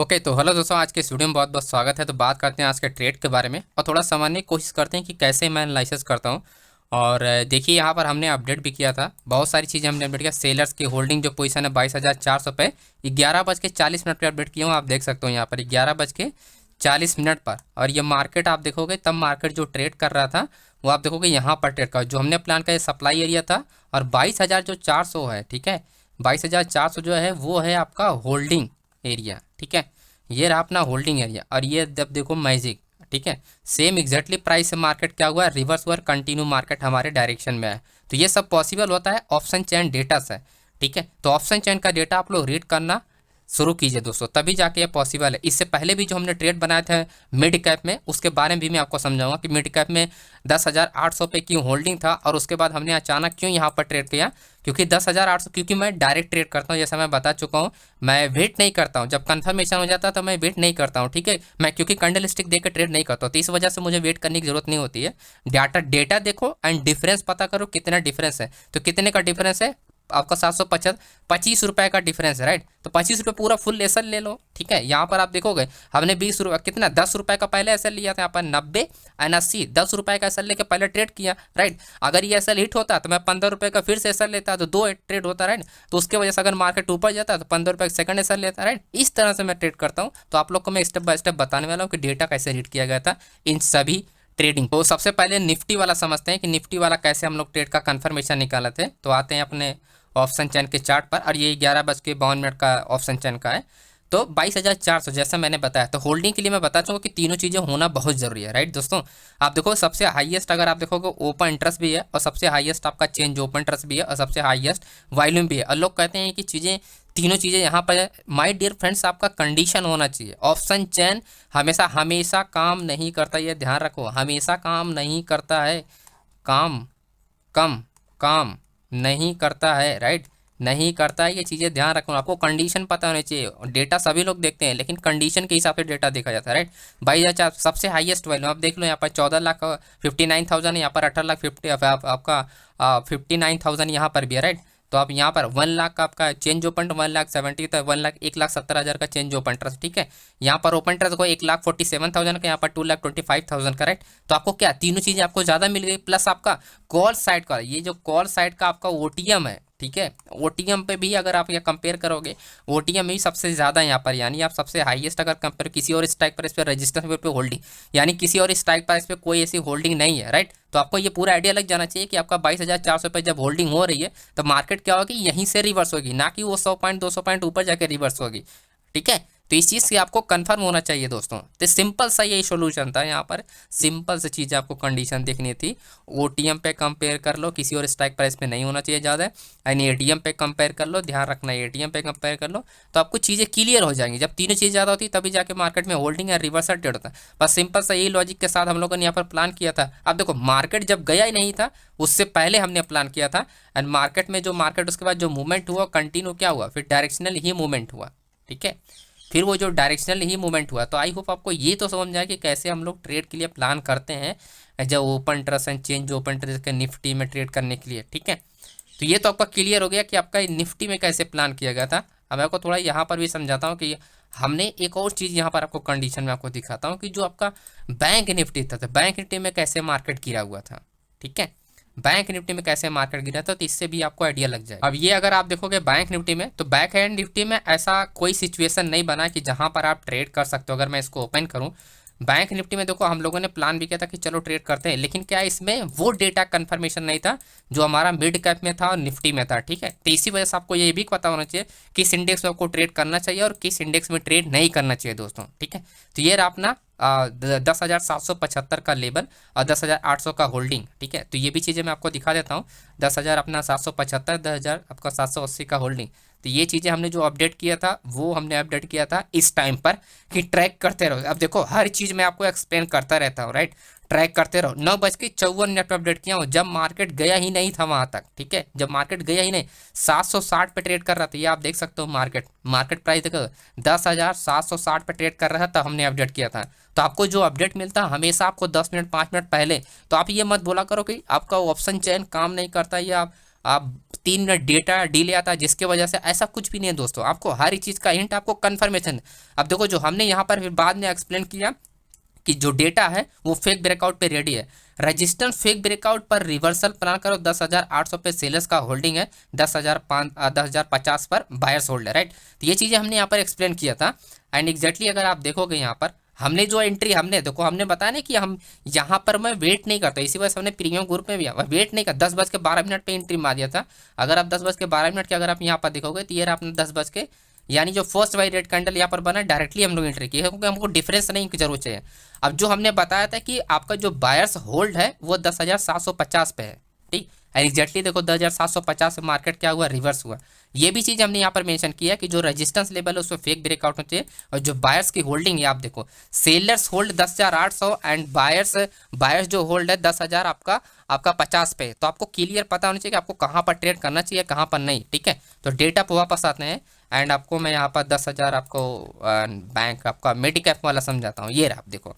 Okay तो hello दोस्तों, आज के इस वीडियो में बहुत बहुत स्वागत है। तो बात करते हैं आज के ट्रेड के बारे में और थोड़ा समझने की कोशिश करते हैं कि कैसे मैं एनालिसिस करता हूँ। और देखिए यहाँ पर हमने अपडेट भी किया था, बहुत सारी चीज़ें हमने अपडेट किया। सेलर्स की होल्डिंग जो पोजीशन है 22,400 पे 11:40 पर अपडेट किया हूँ। आप देख सकते हो यहाँ पर 11:40 पर। और ये मार्केट आप देखोगे, तब मार्केट जो ट्रेड कर रहा था वो आप देखोगे यहाँ पर ट्रेड कर, जो हमने प्लान किया सप्लाई एरिया था। और 22,400 है, ठीक है। 22,400 जो है वो है आपका होल्डिंग एरिया, ठीक है। ये रहा अपना होल्डिंग एरिया। और ये जब देखो मैजिक, ठीक है, सेम एग्जैक्टली प्राइस से मार्केट क्या हुआ, रिवर्स हुआ, कंटिन्यू मार्केट हमारे डायरेक्शन में है। तो ये सब पॉसिबल होता है ऑप्शन चेन डेटा से, ठीक है। तो ऑप्शन चेन का डेटा आप लोग रीड करना शुरू कीजिए दोस्तों, तभी जाके ये पॉसिबल है। इससे पहले भी जो हमने ट्रेड बनाए थे मिड कैप में, उसके बारे में भी मैं आपको समझाऊंगा कि मिड कैप में 10,800 पे क्यों होल्डिंग था और उसके बाद हमने अचानक क्यों यहाँ पर ट्रेड किया। क्योंकि 10,800, क्योंकि मैं डायरेक्ट ट्रेड करता हूँ, जैसा मैं बता चुका हूँ। मैं वेट नहीं करता हूँ, जब कंफर्मेशन हो जाता है तो मैं वेट नहीं करता हूँ, ठीक है। मैं क्योंकि कैंडल स्टिक देख के ट्रेड नहीं करता हूँ, तो इस वजह से मुझे वेट करने की जरूरत नहीं होती है। डेटा देखो एंड डिफरेंस पता करो कितना डिफरेंस है। तो कितने का डिफरेंस है आपका? 725 का डिफरेंस है, राइट। तो 25 रुपये पूरा फुल एसएल ले लो, ठीक है। यहाँ पर आप देखोगे हमने 20 रुपये, कितना 10 रुपये का पहले एसएल लिया था। यहाँ पर 90 एंड 80, 10 रुपये का एसएल लेके पहले ट्रेड किया, राइट। अगर ये एसएल हिट होता तो मैं 15 रुपये का फिर से एसएल लेता, तो दो ट्रेड होता, राइट। तो उसके वजह से अगर मार्केट ऊपर जाता तो 15 रुपये का सेकंड एसएल लेता, राइट। इस तरह से मैं ट्रेड करता हूँ। तो आप लोग को मैं स्टेप बाय स्टेप बताने वाला हूँ कि डेटा कैसे रीड किया गया था इन सभी ट्रेडिंग। तो सबसे पहले निफ्टी वाला समझते हैं कि निफ्टी वाला कैसे हम लोग ट्रेड का कंफर्मेशन निकाले थे। तो आते हैं अपने ऑप्शन चैन के चार्ट पर, और ये 11:52 का ऑप्शन चैन का है। तो 22,400 जैसा मैंने बताया। तो होल्डिंग के लिए मैं बता चुका कि तीनों चीज़ें होना बहुत ज़रूरी है, राइट दोस्तों। आप देखो सबसे हाईएस्ट अगर आप देखोगे ओपन इंटरेस्ट भी है, और सबसे हाईएस्ट आपका चेंज ओपन इंटरेस्ट भी है, और सबसे हाईएस्ट वॉल्यूम भी है। और लोग कहते हैं कि चीज़ें, तीनों चीज़ें यहाँ पर है। माय डियर फ्रेंड्स, आपका कंडीशन होना चाहिए। ऑप्शन चैन हमेशा हमेशा काम नहीं करता, ये ध्यान रखो, हमेशा काम नहीं करता है। काम कम काम नहीं करता है, राइट, नहीं करता है। ये चीज़ें ध्यान रखो, आपको कंडीशन पता होनी चाहिए। डेटा सभी लोग देखते हैं, लेकिन कंडीशन के हिसाब से डेटा देखा जाता है, राइट। 22,000 सबसे हाईएस्ट वैल्यू आप देख लो, यहाँ पर 14,59,000 है, यहाँ पर 18,50 आपका 59,000 यहाँ पर भी है, राइट। तो आप यहाँ पर 1 लाख का आपका चेंज ओपन, 1,70,000 तो 1,70,000 का चेंज ओपन ट्रस्ट, ठीक है। यहाँ पर ओपन ट्रस्ट को 1,47,000 का, यहाँ पर 2,25,000 का, राइट। तो आपको क्या तीनों चीज़ें आपको ज़्यादा मिल गई, प्लस आपका कॉल साइड का, ये जो कॉल साइड का आपका ओटीएम है, ठीक है। ओटीएम पे भी अगर आप ये कंपेयर करोगे, ओटीएम में भी सबसे ज़्यादा यहाँ पर, यानी आप सबसे हाईएस्ट अगर कंपेयर किसी और स्ट्राइक प्राइस पे, रजिस्टर पे होल्डिंग, यानी किसी और स्ट्राइक प्राइस पे कोई ऐसी होल्डिंग नहीं है, राइट। तो आपको ये पूरा आइडिया लग जाना चाहिए कि आपका 22,400 पे जब होल्डिंग हो रही है तो मार्केट क्या होगी, यहीं से रिवर्स होगी, ना कि वो 100 पॉइंट 200 पॉइंट ऊपर जाके रिवर्स होगी, ठीक है। तो इस चीज़ से आपको कंफर्म होना चाहिए दोस्तों। तो सिंपल सा यही सोल्यूशन था यहाँ पर, सिंपल सी चीज़ आपको कंडीशन देखनी थी। ओटीएम पे कंपेयर कर लो, किसी और स्ट्राइक प्राइस पे नहीं होना चाहिए ज़्यादा। यानी एटीएम पे कंपेयर कर लो, ध्यान रखना एटीएम पे कंपेयर कर लो, तो आपको चीज़ें क्लियर हो जाएंगी। जब तीनों चीज़ ज़्यादा होती है तभी जाके मार्केट में होल्डिंग या रिवर्सल ट्रेड होता है। बस सिंपल सा यही लॉजिक के साथ हम लोगों ने यहाँ पर प्लान किया था। अब देखो मार्केट जब गया ही नहीं था, उससे पहले हमने प्लान किया था, एंड मार्केट में जो मार्केट उसके बाद जो मूवमेंट हुआ कंटिन्यू क्या हुआ, फिर डायरेक्शनल ही मूवमेंट हुआ, ठीक है। फिर वो जो डायरेक्शनल ही मूवमेंट हुआ। तो आई होप आपको ये तो समझ जाए कि कैसे हम लोग ट्रेड के लिए प्लान करते हैं जब open trust and change open trust के निफ्टी में ट्रेड करने के लिए, ठीक है। तो ये तो आपका क्लियर हो गया कि आपका निफ्टी में कैसे प्लान किया गया था। अब मैं आपको थोड़ा यहाँ पर भी समझाता हूँ कि हमने एक और चीज़ यहाँ पर आपको कंडीशन में आपको दिखाता हूँ कि जो आपका बैंक निफ्टी था, तो बैंक निफ्टी में कैसे मार्केट गिरा हुआ था, ठीक है। बैंक निफ्टी में कैसे मार्केट गिरा था, तो इससे भी आपको आइडिया लग जाए। अब ये अगर आप देखोगे बैंक निफ्टी में, तो बैंक एंड निफ्टी में ऐसा कोई सिचुएशन नहीं बना कि जहां पर आप ट्रेड कर सकते हो। अगर मैं इसको ओपन करूं, बैंक निफ्टी में देखो हम लोगों ने प्लान भी किया था कि चलो ट्रेड करते हैं, लेकिन क्या इसमें वो डेटा कंफर्मेशन नहीं था जो हमारा मिड कैप में था और निफ्टी में था, ठीक है। तो इसी वजह से आपको ये भी पता होना चाहिए किस इंडेक्स में आपको ट्रेड करना चाहिए और किस इंडेक्स में ट्रेड नहीं करना चाहिए दोस्तों, ठीक है। तो ये रहा अपना 10,775 का लेवल और 10,800 का होल्डिंग, ठीक है। तो ये भी चीज़ें मैं आपको दिखा देता हूँ। 10,000 अपना 775, 10,000 आपका 780 का होल्डिंग। तो ये चीज़ें हमने जो अपडेट किया था वो हमने अपडेट किया था इस टाइम पर कि ट्रैक करते रहो। अब देखो हर चीज़ मैं आपको एक्सप्लेन करता रहता हूँ, राइट। ट्रैक करते रहो। 9:54 पर अपडेट किया हूँ जब मार्केट गया ही नहीं था वहाँ तक, ठीक है। जब मार्केट गया ही नहीं, 760 पे ट्रेड कर रहा था, ये आप देख सकते हो। मार्केट प्राइस देखो 10,760 पे ट्रेड कर रहा था, तब हमने अपडेट किया था। तो आपको जो अपडेट मिलता है हमेशा आपको 10 मिनट 5 मिनट पहले। तो आप ये मत बोला करो कि आपका ऑप्शन चेन काम नहीं करता या आप 3 मिनट डेटा डिले आता है जिसकी वजह से, ऐसा कुछ भी नहीं है दोस्तों। आपको हर एक चीज़ का हिंट, आपको कंफर्मेशन। अब देखो जो हमने यहाँ पर फिर बाद में एक्सप्लेन किया कि जो डेटा है वो फेक ब्रेकआउट पे रेडी है। रजिस्टेंस फेक ब्रेकआउट पर रिवर्सल प्लान करो। 10,800 पे सेलर्स का होल्डिंग है, 10,050 पर बायर्स होल्ड है, राइट। तो ये चीज़ें हमने यहाँ पर एक्सप्लेन किया था। एंड एग्जैक्टली अगर आप देखोगे यहाँ पर हमने जो एंट्री हमने देखो, हमने बताया ना कि हम यहाँ पर मैं वेट नहीं करता, इसी वजह से हमने प्रीमियम ग्रुप में भी वेट नहीं कर, 10:12 पे एंट्री मार दिया था। अगर आप 10:12 के अगर आप यहाँ पर देखोगे तो ये रहा आपने 10 बज के, यानी जो फर्स्ट वाई रेड कैंडल यहाँ पर बना डायरेक्टली हम लोग एंट्री किए हैं, क्योंकि हमको डिफरेंस नहीं की जरूरत चाहिए। अब जो हमने बताया था कि आपका जो बायर्स होल्ड है वो 10,750 पे है, ठीक। एग्जैक्टली देखो 10,750 से मार्केट क्या हुआ, रिवर्स हुआ। ये भी चीज़ हमने यहाँ पर मेंशन किया कि जो रेजिस्टेंस लेवल है उसमें फेक ब्रेकआउट होना चाहिए। और जो बायर्स की होल्डिंग है आप देखो, sellers hold 10,800 and buyers buyers जो होल्ड है 10,000 आपका आपका 50 पे। तो आपको क्लियर पता होना चाहिए कि आपको कहाँ पर ट्रेड करना चाहिए, कहाँ पर नहीं, ठीक है। तो डेटा पर वापस आते हैं एंड आपको मैं यहाँ पर 10,000 आपको बैंक आपका मेडिकैप वाला समझाता हूँ। ये रहा आप देखो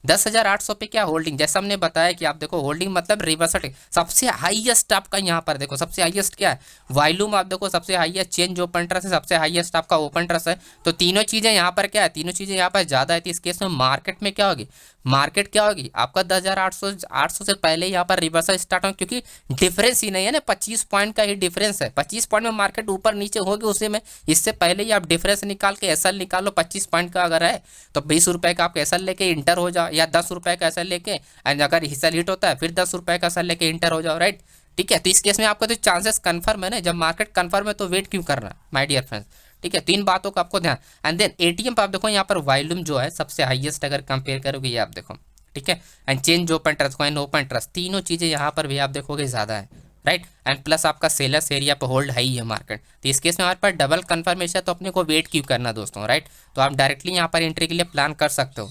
10,800 पे क्या होल्डिंग, जैसा हमने बताया कि आप देखो होल्डिंग मतलब रिवर्सल सबसे हाईएस्ट आपका यहाँ पर देखो, सबसे हाईएस्ट क्या है, वॉल्यूम आप देखो सबसे हाईएस्ट, चेंज ओपन ट्रस्ट है, सबसे हाईएस्ट आपका ओपन ट्रस्ट है। तो तीनों चीज़ें यहाँ पर क्या है, तीनों चीज़ें यहाँ पर ज़्यादा है। तो इस केस में मार्केट में क्या होगी, मार्केट क्या होगी आपका 10,800 से पहले यहाँ पर रिवर्सल स्टार्ट हो, क्योंकि डिफरेंस ही नहीं है ना, 25 पॉइंट का ही डिफरेंस है। 25 पॉइंट में मार्केट ऊपर नीचे होगी, उसी में इससे पहले ही आप डिफरेंस निकाल के एसएल निकालो। 25 पॉइंट का अगर है तो 20 रुपये का आप एसएल लेके इंटर हो जाओ, या 10 रुपये का एसएल लेके, एंड अगर एसएल हिट होता है फिर 10 रुपये का एसएल लेके इंटर हो जाओ, राइट, ठीक है। तो इस केस में आपका तो चांसेस कंफर्म है ना, जब मार्केट कंफर्म है तो वेट क्यों करना माय डियर फ्रेंड्स, ठीक है। 3 बातों का आपको ध्यान। एंड देन एटीएम पर आप देखो यहाँ पर वॉल्यूम जो है सबसे हाईएस्ट अगर कंपेयर करोगे, ये आप देखो, ठीक है। And change open trust, coin open trust, तीनों चीज़ें यहाँ पर भी आप देखोगे ज़्यादा है, राइट। एंड प्लस आपका सेलर्स एरिया पर होल्ड है ही है मार्केट। तो इस केस में हमारे पास डबल कंफर्मेशन है, तो अपने को वेट क्यों करना दोस्तों, राइट। तो आप डायरेक्टली यहाँ पर एंट्री के लिए प्लान कर सकते हो,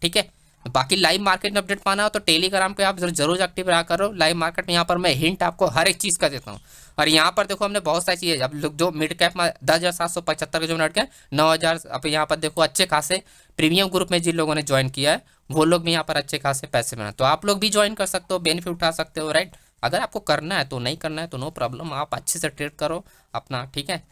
ठीक है। बाकी लाइव मार्केट में अपडेट पाना हो तो टेलीग्राम पे आप जरूर एक्टिव रहा करो। लाइव मार्केट में यहाँ पर मैं हिंट आपको हर एक चीज़ का देता हूँ। और यहाँ पर देखो हमने बहुत सारी चीज़ें, अब लोग जो मिड कैप में 10,775 के जो मिनट के 9,000, अब यहाँ पर देखो अच्छे खासे प्रीमियम ग्रुप में जिन लोगों ने ज्वाइन किया है वो लोग भी यहाँ पर अच्छे खासे पैसे बनाए। तो आप लोग भी ज्वाइन कर सकते हो, बेनिफिट उठा सकते हो, राइट। अगर आपको करना है तो, नहीं करना है तो नो प्रॉब्लम, आप अच्छे से ट्रेड करो अपना, ठीक है।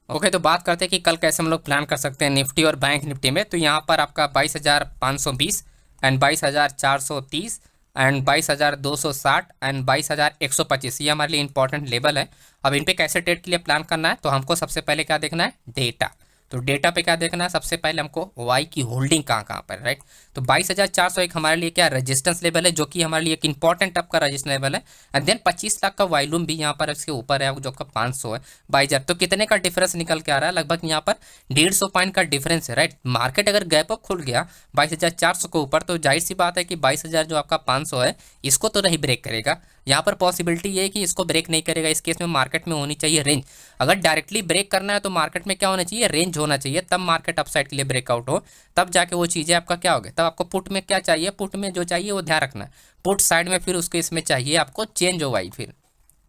ओके, तो बात करते हैं कि कल कैसे हम लोग प्लान कर सकते हैं निफ्टी और बैंक निफ्टी में। तो यहाँ पर आपका 22,520 एंड 22,430 एंड 22,260 एंड 22,125, ये हमारे लिए इंपॉर्टेंट लेवल है। अब इन पे कैसे ट्रेड के लिए प्लान करना है, तो हमको सबसे पहले क्या देखना है, डेटा। तो डेटा पे क्या देखना है, सबसे पहले हमको वाई की होल्डिंग कहाँ कहाँ पर, राइट। तो 22,401 हमारे लिए क्या रेजिस्टेंस लेवल है, जो कि हमारे लिए एक इंपॉर्टेंट आपका रेजिस्टेंस लेवल है। एंड देन 25 लाख का वॉल्यूम भी यहाँ पर इसके ऊपर है, जो आपका 500 है 22,000। तो कितने का डिफरेंस निकल के आ रहा है, लगभग यहाँ पर 150 पॉइंट का डिफरेंस है, राइट। मार्केट अगर गैप अप खुल गया 22,400 के ऊपर, तो जाहिर सी बात है कि 22,000 जो आपका 500 है इसको तो नहीं ब्रेक करेगा। यहाँ पर पॉसिबिलिटी ये है कि इसको ब्रेक नहीं करेगा। इस केस में मार्केट में होनी चाहिए रेंज। अगर डायरेक्टली ब्रेक करना है तो मार्केट में क्या होना चाहिए, रेंज होना चाहिए, तब मार्केट अपसाइड के लिए ब्रेकआउट हो, तब जाके वो चीज़ें आपका क्या होगा। तब आपको पुट में क्या चाहिए, पुट में जो चाहिए वो ध्यान रखना, पुट साइड में फिर उसके इसमें चाहिए आपको चेंज हो वाई फिर,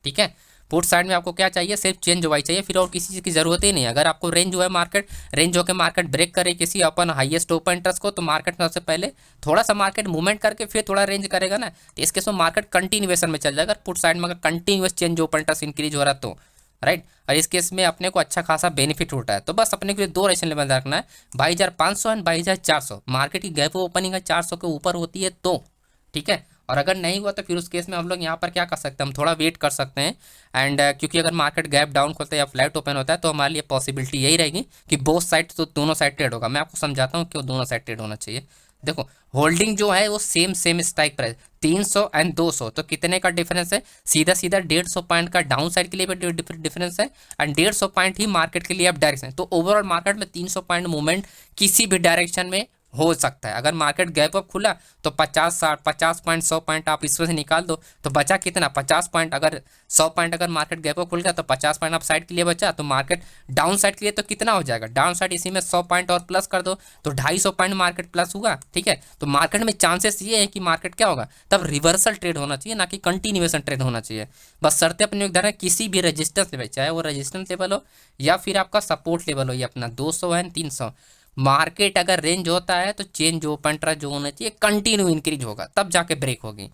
ठीक है। पुट साइड में आपको क्या चाहिए, सिर्फ चेंज वाई चाहिए, फिर और किसी चीज़ की जरूरत ही नहीं है। अगर आपको रेंज हुआ है मार्केट, रेंज होकर मार्केट ब्रेक करे किसी अपन हाईएस्ट ओपन इंटरेस्ट को, तो मार्केट में सबसे पहले थोड़ा सा मार्केट मूवमेंट करके फिर थोड़ा रेंज करेगा ना, तो इस केस में मार्केट कंटिन्यूएशन में चल जाएगा। पुट साइड में अगर continuous change open interest increase हो रहा है तो, राइट। और इस केस में अपने को अच्छा खासा बेनिफिट होता है। तो बस अपने को 2 रेशन लेवल रखना है, 22,500 एंड 22,400। मार्केट की गैप ओपनिंग है 400 के ऊपर होती है तो, ठीक है। और अगर नहीं हुआ तो फिर उस केस में हम लोग यहाँ पर क्या कर सकते हैं, हम थोड़ा वेट कर सकते हैं। एंड क्योंकि अगर मार्केट गैप डाउन खोलता है या फ्लैट ओपन होता है तो हमारे लिए पॉसिबिलिटी यही रहेगी कि बोथ साइड, तो दोनों साइड ट्रेड होगा। मैं आपको समझाता हूँ क्यों दोनों साइड ट्रेड होना चाहिए। देखो होल्डिंग जो है वो सेम स्ट्राइक प्राइस 300 एंड 200, तो कितने का डिफरेंस है, सीधा सीधा 150 पॉइंट का डाउन साइड के लिए भी डिफरेंस है, एंड 150 पॉइंट ही मार्केट के लिए अब डायरेक्शन। तो ओवरऑल मार्केट में 300 पॉइंट मूवमेंट किसी भी डायरेक्शन में हो सकता है। अगर मार्केट गैप अप खुला तो 50 पॉइंट 100 पॉइंट आप इसमें से निकाल दो, तो बचा कितना 50 पॉइंट। अगर 100 पॉइंट अगर मार्केट गैप अप खुल गया तो 50 पॉइंट आप साइड के लिए बचा, तो मार्केट डाउन साइड के लिए तो कितना हो जाएगा, डाउन साइड इसी में 100 पॉइंट और प्लस कर दो तो 250 पॉइंट मार्केट प्लस हुआ, ठीक है। तो मार्केट में चांसेस ये है कि मार्केट क्या होगा, तब रिवर्सल ट्रेड होना चाहिए, ना कि कंटिन्यूएशन ट्रेड होना चाहिए। बस शर्तें अपने उधर है, किसी भी रेजिस्टेंस लेवल, चाहे वो रेजिस्टेंस लेवल हो या फिर आपका सपोर्ट लेवल हो, ये अपना 200 है 300, मार्केट अगर रेंज होता है तो चेंज ओपन ट्रस्ट जो होना चाहिए कंटिन्यू इंक्रीज होगा, तब जाके ब्रेक होगी,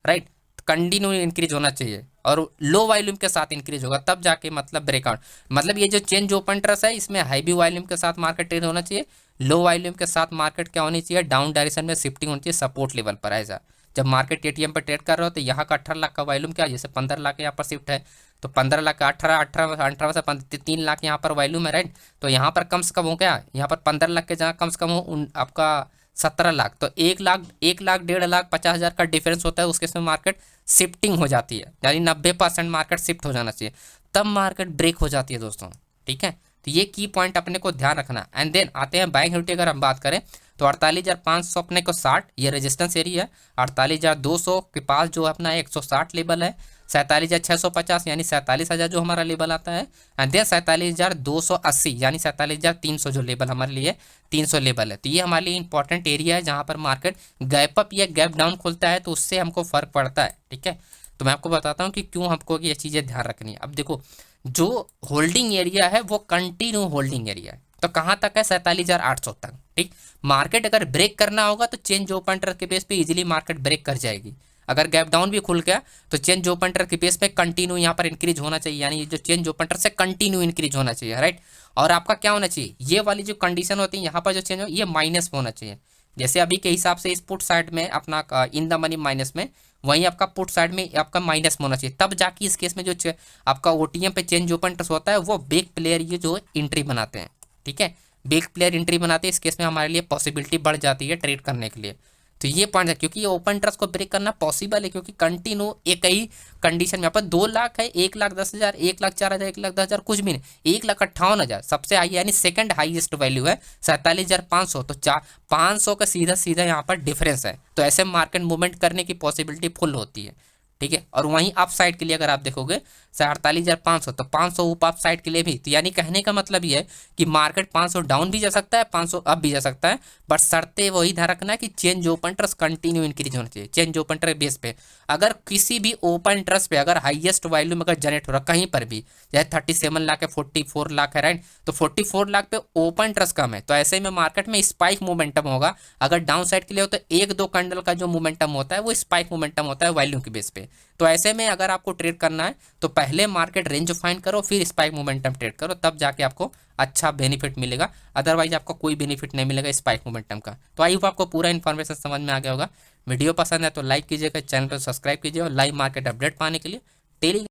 राइट। कंटिन्यू इंक्रीज होना चाहिए और लो वॉल्यूम के साथ इंक्रीज होगा, तब जाके मतलब ब्रेकआउट। मतलब ये जो चेंज ओपन ट्रस्ट है इसमें हैवी वॉल्यूम के साथ मार्केट ट्रेड होना चाहिए, लो वॉल्यूम के साथ मार्केट क्या होनी चाहिए, डाउन डायरेक्शन में शिफ्टिंग होनी चाहिए सपोर्ट लेवल पर। ऐसा जब मार्केट एटीएम पर ट्रेड कर रहे हो तो यहाँ का 18 लाख का वॉल्यूम क्या है, जैसे 15 लाख यहाँ पर शिफ्ट है तो 15 लाख का 18 से 3 लाख यहाँ पर वॉल्यूम है, राइट। तो यहाँ पर कम से कम हो गया, यहाँ पर 15 लाख के जहाँ कम से कम हो आपका 17 लाख, तो 1 लाख 1 लाख 1.5 लाख 50,000 का डिफरेंस होता है, उसके समय मार्केट शिफ्टिंग हो जाती है, यानी 90% मार्केट शिफ्ट हो जाना चाहिए, तब मार्केट ब्रेक हो जाती है दोस्तों। ठीक है, तो ये की पॉइंट अपने को ध्यान रखना। एंड देन आते हैं बैंक निफ्टी, अगर हम बात करें तो 48,500 अपने को 60 ये रेजिस्टेंस एरिया है, 48,200 के पास जो अपना 160 लेवल है, 47,650 यानी 47,000 जो हमारा लेवल आता है, एंड देन 47,280 यानी 47,300 जो लेवल हमारे लिए 300 लेवल है। तो ये हमारे लिए इंपॉर्टेंट एरिया है जहाँ पर मार्केट गैप अप या गैप डाउन खुलता है तो उससे हमको फर्क पड़ता है। ठीक है, तो मैं आपको बताता हूँ कि क्यों हमको ये चीज़ें ध्यान रखनी है। अब देखो, जो होल्डिंग एरिया है वो कंटिन्यू होल्डिंग एरिया है, तो कहाँ तक है 47,800 तक। ठीक, मार्केट अगर ब्रेक करना होगा तो चेंज ओपन ट्रस्ट के बेस पे इजीली मार्केट ब्रेक कर जाएगी। अगर गैप डाउन भी खुल गया तो चेंज ओपन ट्रस्ट के बेस पे कंटिन्यू यहाँ पर इंक्रीज होना चाहिए, यानी जो चेंज ओपन ट्रस्ट से कंटिन्यू इंक्रीज होना चाहिए, राइट। और आपका क्या होना चाहिए, ये वाली जो कंडीशन होती है यहाँ पर जो चेंज हो ये माइनस में होना चाहिए। जैसे अभी के हिसाब से इस पुट साइड में अपना इन द मनी माइनस में, वहीं आपका पुट साइड में आपका माइनस में होना चाहिए, तब जाके इस केस में जो आपका ओटीएम पे चेंज ओपन ट्रस्ट होता है वो बिग प्लेयर ये जो एंट्री बनाते हैं। ठीक है, बिग प्लेयर एंट्री बनाते हैं, इस केस में हमारे लिए पॉसिबिलिटी बढ़ जाती है ट्रेड करने के लिए। तो ये पॉइंट है, क्योंकि ये ओपन ट्रस्ट को ब्रेक करना पॉसिबल है, क्योंकि कंटिन्यू एक ही कंडीशन में यहाँ पर 2 लाख है, 1,10,000, 1,04,000, 1,10,000 कुछ भी नहीं, 1,58,000 सबसे हाई यानी सेकंड हाईएस्ट वैल्यू है 47,500, तो 500 का सीधा सीधा यहाँ पर डिफरेंस है। तो ऐसे मार्केट मूवमेंट करने की पॉसिबिलिटी फुल होती है। ठीक है, और वहीं अप साइड के लिए अगर आप देखोगे 48,500, तो 500 अप साइड के लिए भी, तो यानी कहने का मतलब ये है कि मार्केट 500 डाउन भी जा सकता है, 500 अप भी जा सकता है, बट शर्तें वही ध्यान रखना है कि change open trust continue increase होना चाहिए। चेंज ओपन ट्रस्ट बेस पे अगर किसी भी ओपन ट्रस्ट पे अगर हाईएस्ट वैल्यू में अगर जनरेट हो रहा कहीं पर भी, जैसे 37 लाख है, 44 लाख है, राइट, तो 44 लाख पे ओपन ट्रस्ट कम है, तो ऐसे में मार्केट में स्पाइक मोमेंटम होगा। अगर डाउन साइड के लिए हो तो 1-2 कैंडल का जो मोमेंटम होता है वो स्पाइक मोमेंटम होता है वैल्यू के बेस पे। तो ऐसे में अगर आपको ट्रेड करना है तो पहले मार्केट रेंज फाइंड करो, फिर स्पाइक मोमेंटम ट्रेड करो, तब जाके आपको अच्छा बेनिफिट मिलेगा, अदरवाइज आपको कोई बेनिफिट नहीं मिलेगा स्पाइक मोमेंटम का। तो आई होप आपको पूरा इन्फॉर्मेशन समझ में आ गया होगा। वीडियो पसंद है तो लाइक कीजिएगा, चैनल को सब्सक्राइब कीजिए और लाइव मार्केट अपडेट पाने के लिए डेली